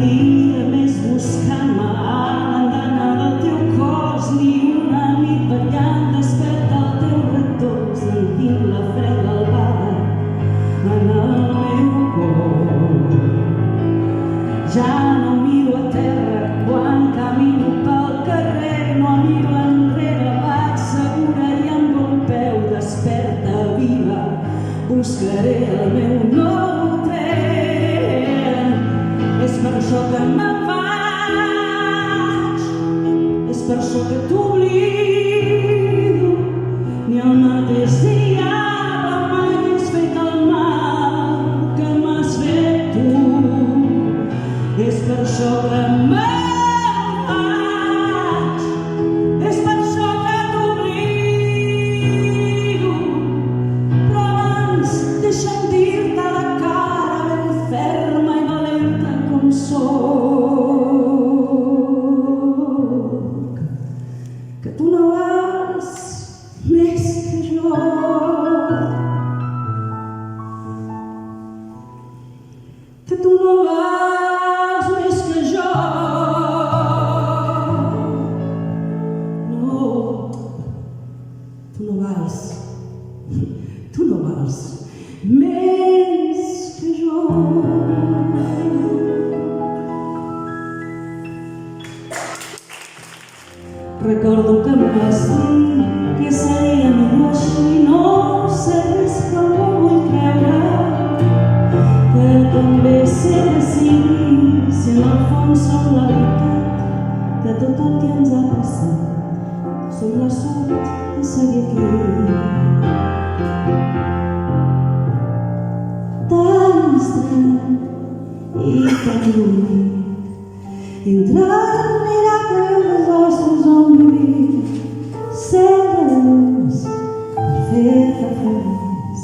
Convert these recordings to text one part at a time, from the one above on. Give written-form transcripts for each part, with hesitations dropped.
dia més buscant-me a l'andana del teu cos, ni una nit ballant desperta el teu retorn, sentint la freda albada en el meu cor. Ja no miro a terra quan camino pel carrer, no miro enrere, vaig segura i amb un peu desperta, viva, buscaré el meu nou tren. És per això que me'n vaig, és per això que t'oblido, ni el mateix dia mai has fet el mal que m'has fet tu. És per això que me'n vaig, és per això que t'oblido, però abans deixa'm dir-te la cara ben ferma i valenta com soc, que tu no vals més que jo, que tu no vals més que jo. No, tu no vals més que jo. Recordo que em vas dir que seria millor així, no sé res però no vull creure que també sé decidir si en el fons som la veritat de tot el que ens ha passat, som la sort de seguir aquí. Tan estrany i tan bonic, entre el miracle i els nostres ombris, ser de llums per fer-te feliç,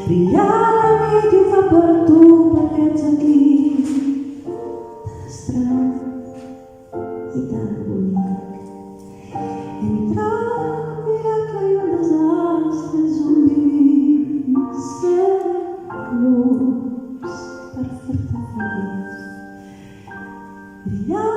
brillar la nit i ho fa per tu perquè ets aquí. Tan estrany i tan bonic, entre el miracle i els nostres ombris, ser de llums per fer-te feliç, brillar